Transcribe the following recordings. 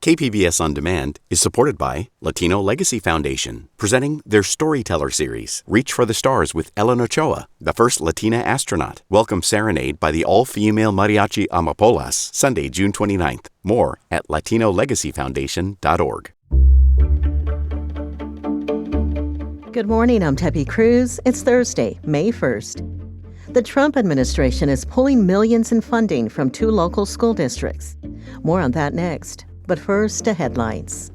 KPBS On Demand is supported by Latino Legacy Foundation, presenting their Storyteller series, Reach for the Stars with Ellen Ochoa, the first Latina astronaut. Welcome Serenade by the all-female mariachi Amapolas, Sunday, June 29th. More at latinolegacyfoundation.org. Good morning, I'm Tepi Cruz. It's Thursday, May 1st. The Trump administration is pulling millions in funding from 2 local school districts. More on that next. But first, to headlines.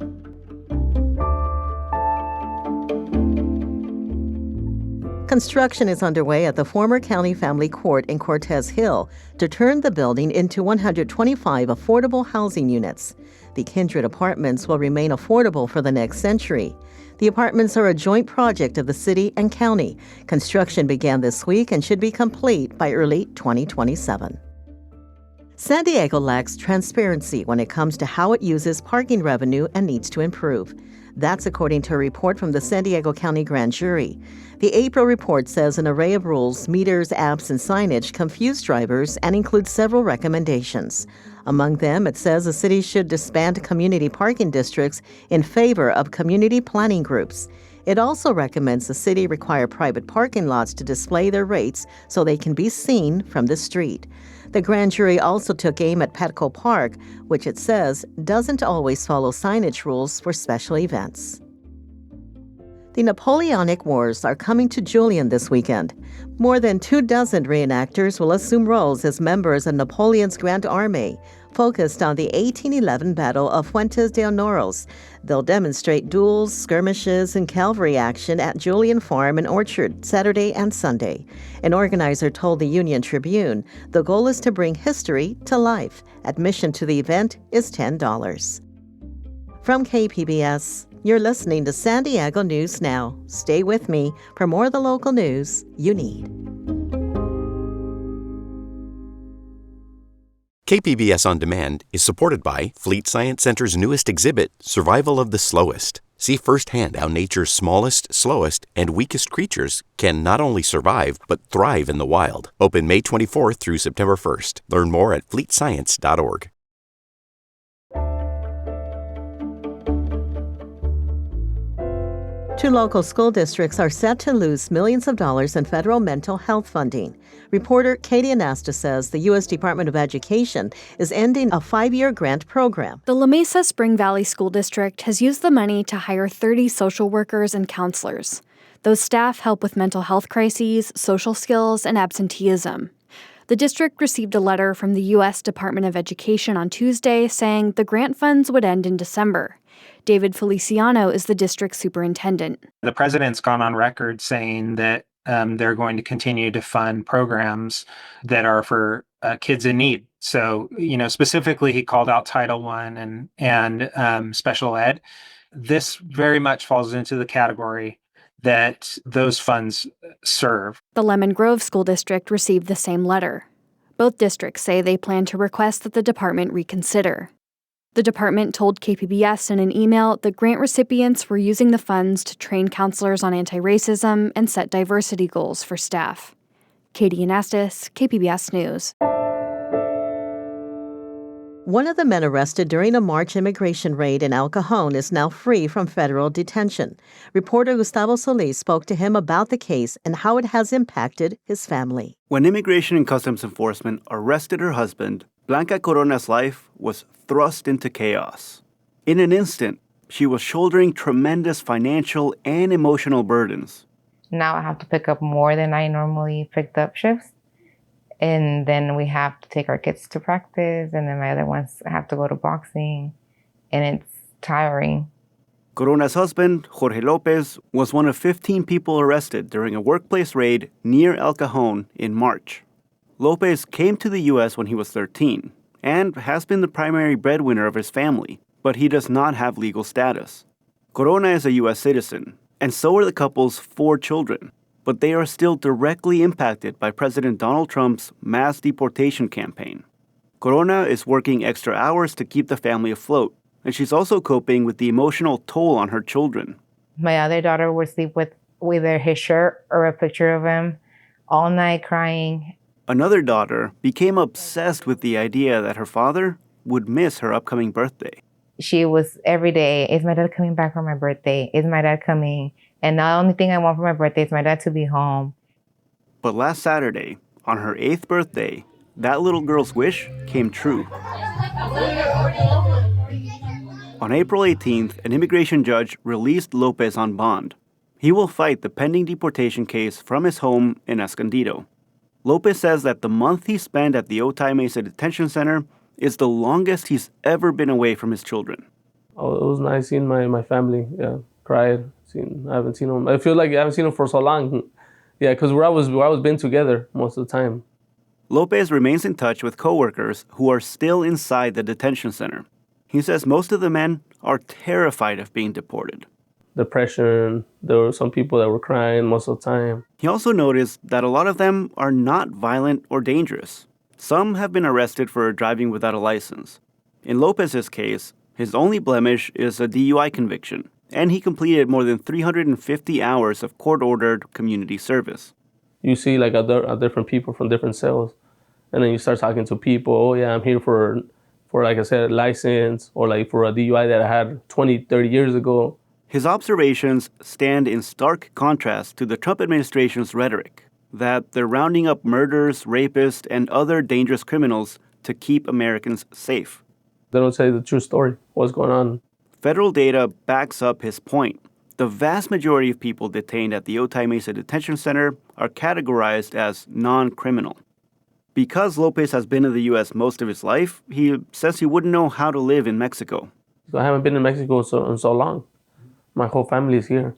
Construction is underway at the former County Family Court in Cortez Hill to turn the building into 125 affordable housing units. The Kindred apartments will remain affordable for the next century. The apartments are a joint project of the city and county. Construction began this week and should be complete by early 2027. San Diego lacks transparency when it comes to how it uses parking revenue and needs to improve. That's according to a report from the San Diego County Grand Jury. The April report says an array of rules, meters, apps, and signage confuse drivers and includes several recommendations. Among them, it says the city should disband community parking districts in favor of community planning groups. It also recommends the city require private parking lots to display their rates so they can be seen from the street. The grand jury also took aim at Petco Park, which it says doesn't always follow signage rules for special events. The Napoleonic Wars are coming to Julian this weekend. More than 24 reenactors will assume roles as members of Napoleon's Grand Army, focused on the 1811 Battle of Fuentes de Onoros. They'll demonstrate duels, skirmishes, and cavalry action at Julian Farm and Orchard Saturday and Sunday. An organizer told the Union Tribune the goal is to bring history to life. Admission to the event is $10. From KPBS, you're listening to San Diego News Now. Stay with me for more of the local news you need. KPBS On Demand is supported by Fleet Science Center's newest exhibit, Survival of the Slowest. See firsthand how nature's smallest, slowest, and weakest creatures can not only survive, but thrive in the wild. Open May 24th through September 1st. Learn more at fleetscience.org. 2 local school districts are set to lose millions of dollars in federal mental health funding. Reporter Katie Anasta says the U.S. Department of Education is ending a 5-year grant program. The La Mesa Spring Valley School District has used the money to hire 30 social workers and counselors. Those staff help with mental health crises, social skills, and absenteeism. The district received a letter from the U.S. Department of Education on Tuesday saying the grant funds would end in December. David Feliciano is the district superintendent. The president's gone on record saying that they're going to continue to fund programs that are for kids in need. So, specifically, he called out Title I and special ed. This very much falls into the category that those funds serve. The Lemon Grove School District received the same letter. Both districts say they plan to request that the department reconsider. The department told KPBS in an email that grant recipients were using the funds to train counselors on anti-racism and set diversity goals for staff. Katie Anastas, KPBS News. One of the men arrested during a March immigration raid in El Cajon is now free from federal detention. Reporter Gustavo Solis spoke to him about the case and how it has impacted his family. When Immigration and Customs Enforcement arrested her husband, Blanca Corona's life was thrust into chaos. In an instant, she was shouldering tremendous financial and emotional burdens. Now I have to pick up more than I normally picked up shifts. And then we have to take our kids to practice, and then my other ones have to go to boxing, and it's tiring. Corona's husband, Jorge Lopez, was one of 15 people arrested during a workplace raid near El Cajon in March. Lopez came to the U.S. when he was 13 and has been the primary breadwinner of his family, but he does not have legal status. Corona is a U.S. citizen, and so are the couple's 4 children. But they are still directly impacted by President Donald Trump's mass deportation campaign. Corona is working extra hours to keep the family afloat, and she's also coping with the emotional toll on her children. My other daughter would sleep with either his shirt or a picture of him all night crying. Another daughter became obsessed with the idea that her father would miss her upcoming birthday. She was every day, is my dad coming back for my birthday? Is my dad coming? And the only thing I want for my birthday is my dad to be home. But last Saturday, on her 8th birthday, that little girl's wish came true. On April 18th, an immigration judge released Lopez on bond. He will fight the pending deportation case from his home in Escondido. Lopez says that the month he spent at the Otay Mesa Detention Center is the longest he's ever been away from his children. Oh, it was nice seeing my family. Yeah, cried. I haven't seen them. I feel like I haven't seen them for so long. Yeah, because we're always been together most of the time. Lopez remains in touch with coworkers who are still inside the detention center. He says most of the men are terrified of being deported. Depression, there were some people that were crying most of the time. He also noticed that a lot of them are not violent or dangerous. Some have been arrested for driving without a license. In Lopez's case, his only blemish is a DUI conviction, and he completed more than 350 hours of court-ordered community service. You see like different people from different cells, and then you start talking to people, oh yeah, I'm here for like I said, a license, or like for a DUI that I had 20, 30 years ago. His observations stand in stark contrast to the Trump administration's rhetoric that they're rounding up murderers, rapists, and other dangerous criminals to keep Americans safe. They don't say the true story, what's going on. Federal data backs up his point. The vast majority of people detained at the Otay Mesa Detention Center are categorized as non-criminal. Because Lopez has been in the U.S. most of his life, he says he wouldn't know how to live in Mexico. So I haven't been in Mexico in so long. My whole family is here.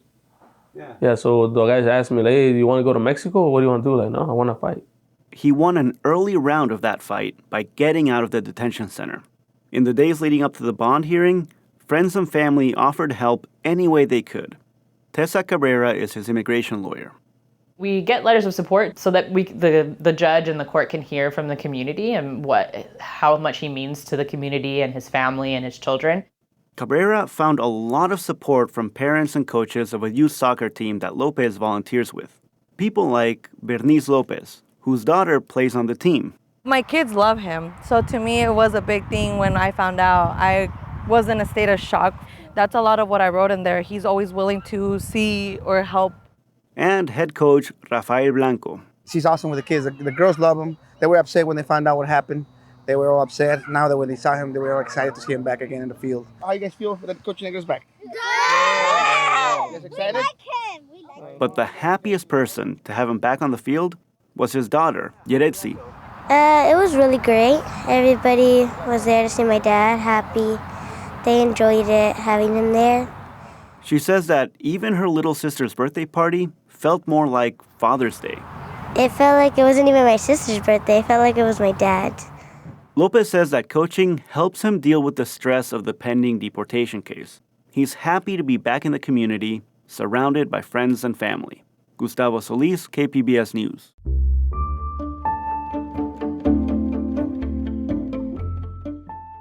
Yeah, so the guys asked me, like, hey, do you want to go to Mexico? What do you want to do? Like, no, I want to fight. He won an early round of that fight by getting out of the detention center. In the days leading up to the bond hearing, friends and family offered help any way they could. Tessa Cabrera is his immigration lawyer. We get letters of support so that the judge and the court can hear from the community and how much he means to the community and his family and his children. Cabrera found a lot of support from parents and coaches of a youth soccer team that Lopez volunteers with. People like Bernice Lopez, whose daughter plays on the team. My kids love him, so to me it was a big thing when I found out. I was in a state of shock. That's a lot of what I wrote in there. He's always willing to see or help. And head coach Rafael Blanco. She's awesome with the kids. The girls love him. They were upset when they found out what happened. They were all upset. Now that when they saw him, they were all excited to see him back again in the field. How you guys feel that Coach Negro's back? Good! You guys excited? We like him. But the happiest person to have him back on the field was his daughter, Yeretsi. It was really great. Everybody was there to see my dad happy. They enjoyed it, having him there. She says that even her little sister's birthday party felt more like Father's Day. It felt like it wasn't even my sister's birthday. It felt like it was my dad's. Lopez says that coaching helps him deal with the stress of the pending deportation case. He's happy to be back in the community, surrounded by friends and family. Gustavo Solis, KPBS News.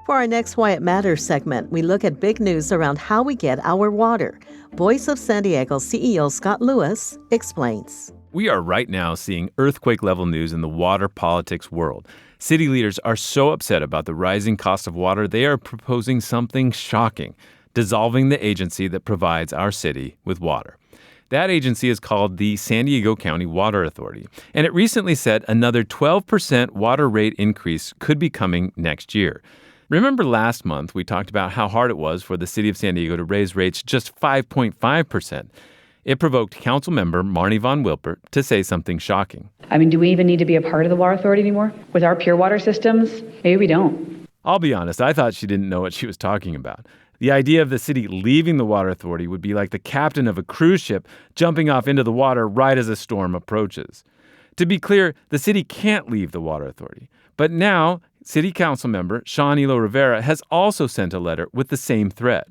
For our next Why It Matters segment, we look at big news around how we get our water. Voice of San Diego CEO Scott Lewis explains. We are right now seeing earthquake-level news in the water politics world. City leaders are so upset about the rising cost of water, they are proposing something shocking, dissolving the agency that provides our city with water. That agency is called the San Diego County Water Authority, and it recently said another 12% water rate increase could be coming next year. Remember last month we talked about how hard it was for the city of San Diego to raise rates just 5.5%. It provoked council member Marnie Von Wilpert to say something shocking. I mean, do we even need to be a part of the water authority anymore? With our pure water systems, maybe we don't. I'll be honest, I thought she didn't know what she was talking about. The idea of the city leaving the water authority would be like the captain of a cruise ship jumping off into the water right as a storm approaches. To be clear, the city can't leave the water authority. But now, city council member Sean Elo Rivera has also sent a letter with the same threat.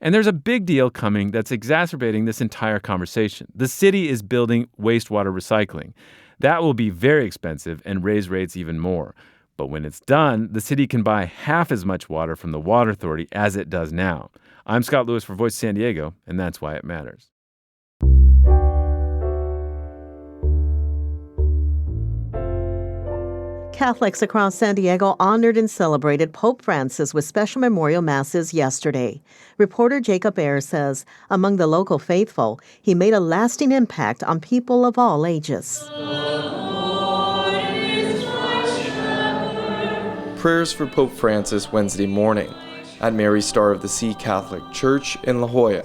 And there's a big deal coming that's exacerbating this entire conversation. The city is building wastewater recycling. That will be very expensive and raise rates even more. But when it's done, the city can buy half as much water from the water authority as it does now. I'm Scott Lewis for Voice of San Diego, and that's why it matters. Catholics across San Diego honored and celebrated Pope Francis with special memorial masses yesterday. Reporter Jacob Ayers says among the local faithful, he made a lasting impact on people of all ages. Prayers for Pope Francis Wednesday morning at Mary Star of the Sea Catholic Church in La Jolla.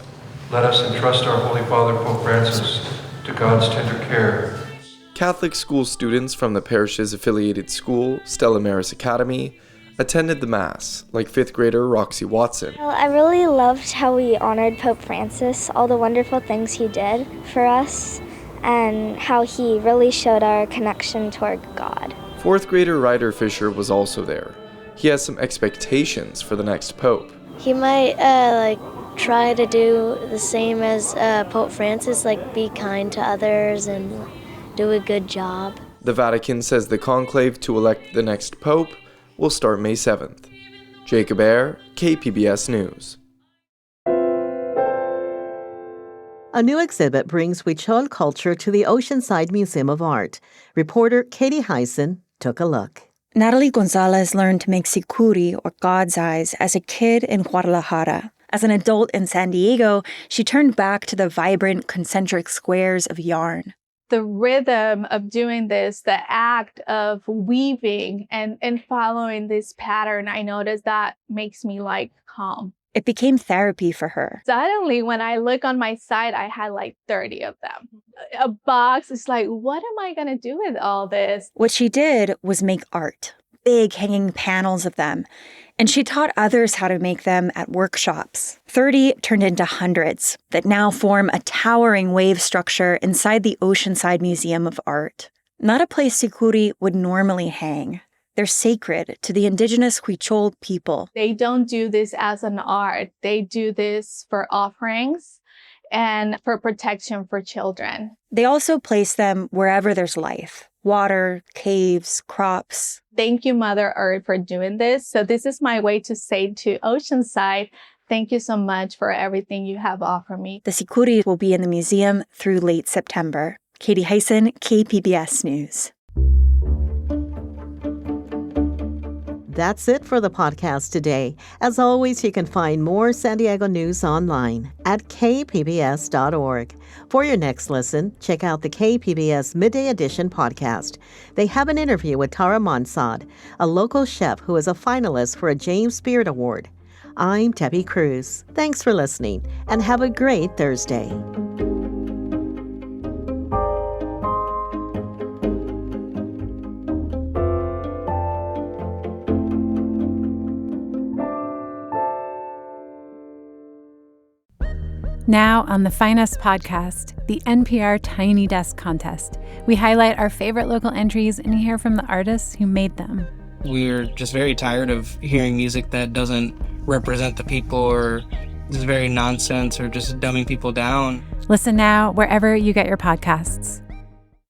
Let us entrust our Holy Father Pope Francis to God's tender care. Catholic school students from the parish's affiliated school, Stella Maris Academy, attended the Mass, like 5th grader Roxy Watson. Well, I really loved how we honored Pope Francis, all the wonderful things he did for us, and how he really showed our connection toward God. 4th grader Ryder Fisher was also there. He has some expectations for the next pope. He might try to do the same as Pope Francis, be kind to others and do a good job. The Vatican says the conclave to elect the next pope will start May 7th. Jacob Ayers, KPBS News. A new exhibit brings Huichol culture to the Oceanside Museum of Art. Reporter Katie Hyson took a look. Natalie Gonzalez learned to make tsikuri, or God's eyes, as a kid in Guadalajara. As an adult in San Diego, she turned back to the vibrant concentric squares of yarn. The rhythm of doing this, the act of weaving and following this pattern, I noticed that makes me calm. It became therapy for her. Suddenly, when I look on my side, I had 30 of them. A box is what am I going to do with all this? What she did was make art, big hanging panels of them. And she taught others how to make them at workshops. 30 turned into hundreds that now form a towering wave structure inside the Oceanside Museum of Art. Not a place tsikuri would normally hang. They're sacred to the indigenous Huichol people. They don't do this as an art. They do this for offerings and for protection for children. They also place them wherever there's life. Water, caves, crops. Thank you, Mother Earth, for doing this. So this is my way to say to Oceanside, thank you so much for everything you have offered me. The tsikuri will be in the museum through late September. Katie Hyson, KPBS News. That's it for the podcast today. As always, you can find more San Diego news online at kpbs.org. For your next listen, check out the KPBS Midday Edition podcast. They have an interview with Tara Monsad, a local chef who is a finalist for a James Beard Award. I'm Debbie Cruz. Thanks for listening, and have a great Thursday. Now on the Finest podcast, the NPR Tiny Desk Contest. We highlight our favorite local entries and hear from the artists who made them. We're just very tired of hearing music that doesn't represent the people or is very nonsense or just dumbing people down. Listen now wherever you get your podcasts.